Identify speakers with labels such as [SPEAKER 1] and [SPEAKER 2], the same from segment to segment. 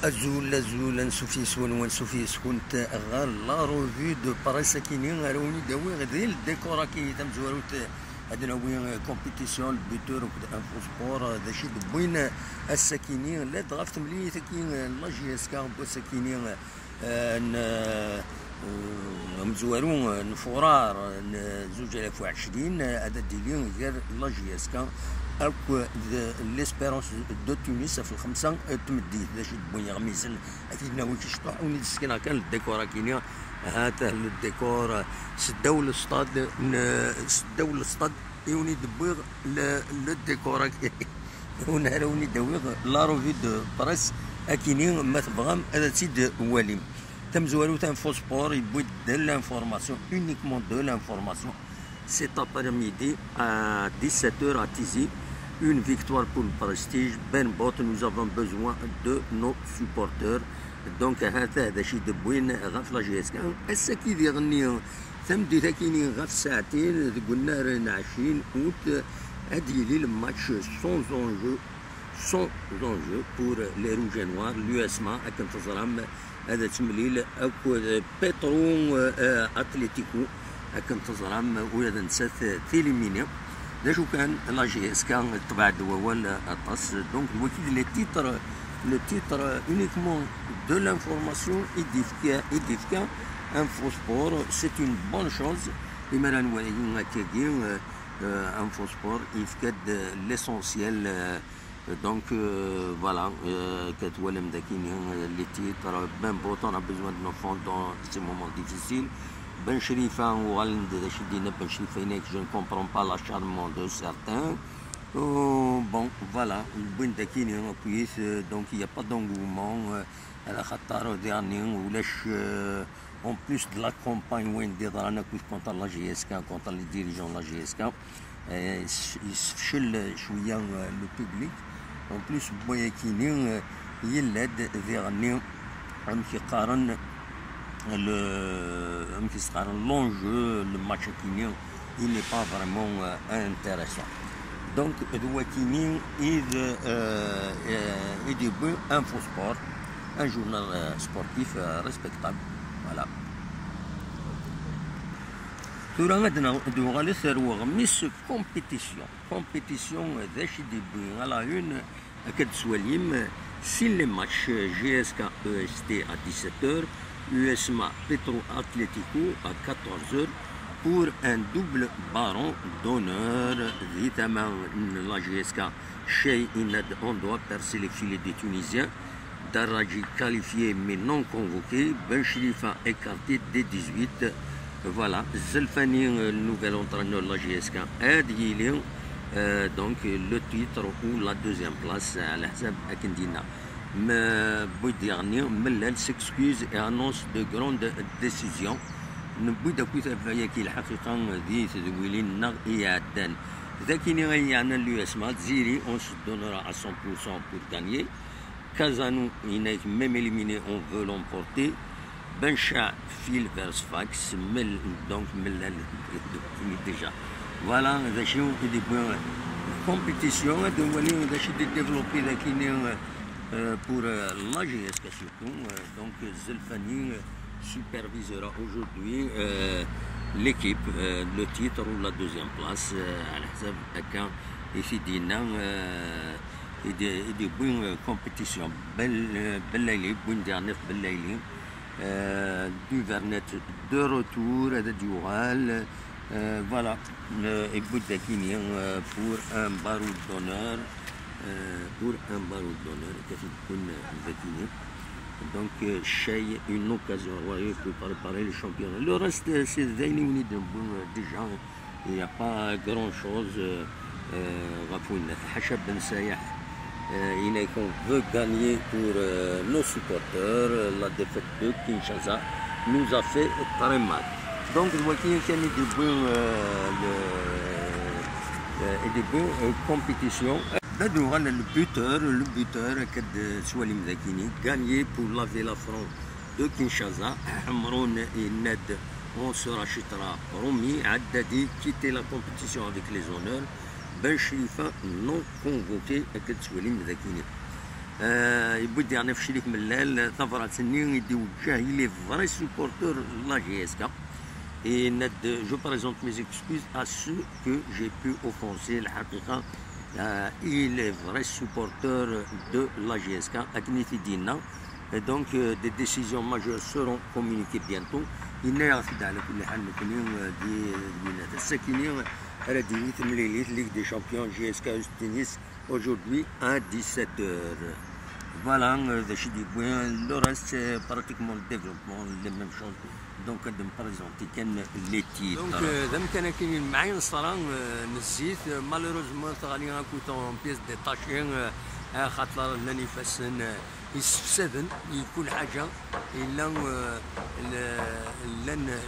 [SPEAKER 1] azul نسوفيس ونسوفيس كنت غير لا روفي دو بريس كينين روني داوي غير الديكور كي تم زواروت عندنا وين كومبيتيسيون البيتور انفو سبور هذا شي بوين السكينين لا ضغفت ملي سكين لا جي اس كا بو سكينين مزوارون نفورار 2020 هذا ديلين غير لا جي اس كا اكو ليسبيرونس دو تونس في الخمسه تمديت باش بوين غميسن اكيد ناوي كيشطح وني السكينه كان الديكور كينيا هذا الديكور سداو الاستاد يوني دبوغ لو ديكور ونهاروني داويغ لا روفي دو بريس اكينين ما تبغام هذا سيد واليم تم زوالو تم فوسبور يبوي de l'information, uniquement de l'information. Cet après-midi à 17h à Tizi, une victoire pour le prestige. Ben Bot, nous avons besoin de nos supporters. Donc هذا شيء دبوين غاف لا جي اس كان السكيد يغني ثم ديتاكيني غاف ساعتين قلنا رانا 20 اوت هادي لي الماتش سون زونجو بور لي روج نوار لو اسما كان تزرم هذا تمليل اكو بيترو اتليتيكو كان تزرم وهذا نسات تيليمينيا شو كان لا جي اس كان تبع الدواول الطاس دونك الوكيل le titre uniquement de l'information édifiant Infosport, c'est une bonne chose. Infosport, il fait l'essentiel. Donc voilà, les titres, ben bon, on a besoin de nos fonds dans ces moments difficiles. Ben Sherifa, je ne comprends pas l'acharnement de certains. Bon, voilà, donc il n'y a pas d'engouement. En plus de la campagne contre la GSK, contre les dirigeants de la GSK, ils se le public. En plus, il aide vers l'enjeu, le match il n'est pas vraiment intéressant. Donc, Edouakini est du bon Infosport, un journal sportif respectable. Voilà. Tout le monde mais ce compétition d'Achidibou à la une, si les matchs GSK EST à 17h, USMA Petro Atlético à 14h, pour un double baron d'honneur, évidemment la GSK, Chez Inad, on doit percer les filets des Tunisiens, Daraji qualifié mais non convoqué, Ben Chilifa écarté dès 18. Voilà, Zelfani, nouvel entraîneur de la GSK, aide Yilin, donc le titre ou la deuxième place à l'Ahzab Akindina. Mais dernier, Mellel s'excuse et annonce de grandes décisions. نبدا كنت فياكي الحقيقه دي تدويلي النغ يعدان ذاكيني غيعنا لو اسما تزيري اون سو دونرا à 100% pour gagner Kazano ينايك ميم éliminé on veut l'emporter Bencha file vers Sfax مل دونك مل déjà voilà هذا شي دي بوين compétition دوالي هذا شي دي ديفلوبي ذاكيني pour la GSK surtout donc Zelfani supervisera aujourd'hui l'équipe, le titre ou la deuxième place à l'Ahzab Akan et Fidina et des bonnes compétitions. Bellaili, bonne dernière Bellaili, du Vernet de retour du Oural, voilà, et Boudakini pour un baroud d'honneur, Donc, une occasion royale pour préparer le championnat. Le reste, c'est déjà, il n'y a pas grand-chose. Hachab Ben Sayah, on veut gagner pour nos supporters. La défaite de Kinshasa nous a fait très mal. Donc, je vois qu'il y a des bonnes compétitions. Le buteur Soualim Zakini, gagné pour laver la front de Kinshasa. Hamroun et Ned, on se rachètera promis. Haddadi, quitter la compétition avec les honneurs. Ben Chilifa, non convoqué à Soualim Zakini. يبدي انا في شريك ملال ثفرة سنين يدي وجه لي فري سوبورتور لا جي اس كا. Et je présente mes excuses à ceux que j'ai pu offenser. Il est vrai supporter de la GSK. Et donc des décisions majeures seront communiquées bientôt. Il n'est pas على كل حال نكونين دي الساكنين على دينيت مليليت Ligue des Champions GSK tennis aujourd'hui à 17h. Voilà, le reste c'est pratiquement le développement, les mêmes choses. Donc je vais me présenter les titres. Donc دام كان كاينين معايا نصرا نزيت مالوروزمون غادي نكون اون بيس ديتاشي خاطر النفس يستفسدن كل حاجه الا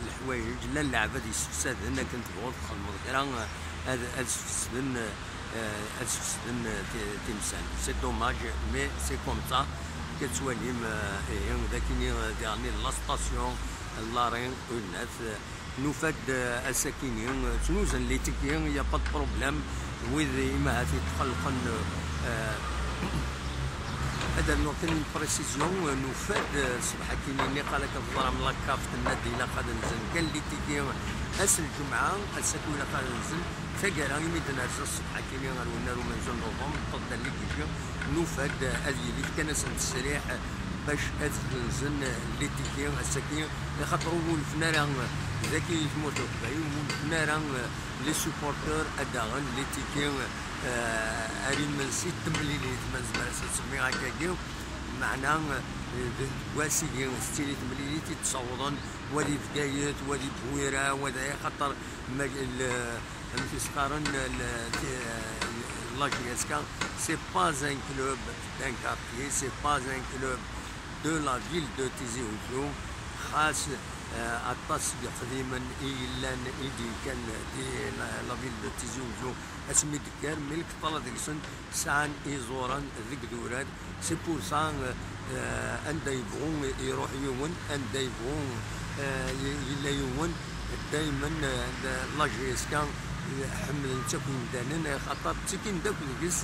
[SPEAKER 1] الحوايج لا اللعبه يستفسدن كنت بغوت تخدم غير هاد تفسدن تمثال. سي دوماج مي سي كوم سا كتواليم داكيني ديرني لا ستاسيون لارين الناس نفاد الساكنين تنوزن لي تكين يا با بروبليم وذ ما هاتي تخلقن هذا نعطيني بريسيزيون نفاد صباح كاينين قالك الظلام لاكاف النادي لا قاد نزل كان لي تيكي اس الجمعه الساكن لا قاد نزل تاكرا يمدنا الصباح كاينين غنولنا من نوفمبر ضد اللي كيجي نفاد هذه اللي كان السريح باش تنزل لي تيكي الساكن خاطر ولفنا راه ذاكي يموت القبايل ولفنا راه لي سوبورتور اداغن لي تيكي ارين من سيت تمليليت من زمان تسمي هكاكي معنا واسيين ستيلي تمليليت يتصوضن ولي بدايات ولي بويره وذا خاطر تيسقارن لا جي اس كا سي با ان كلوب دان كارتيي سي با ان كلوب دو لا فيل دو تيزي وزو خاص الطاس قديما إلا إيدي كان دي لا فيل دو تيزي وزو اسمي دكار ملك طلع ديكسن سان إيزوران ذيك دورات سي بور سان أندا يبغون يروح يومن أندا يبغون يلا يومن دايما لا جي اس كان حمل تكون دانن خاطر تكين داك الكيس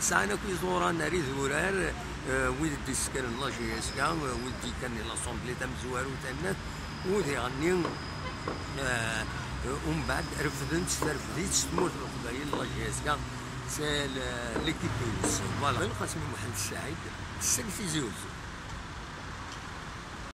[SPEAKER 1] ساعنا كي زورا ناري زورار ولدي سكر لا جي اس كان ولدي كان لاسومبلي تاع مزوارو تاع الناس ودي غني ومن بعد رفدت تموت القبايل لا جي اس كان سي ليكيب تونس فوالا القاسم محمد السعيد السلفي زوز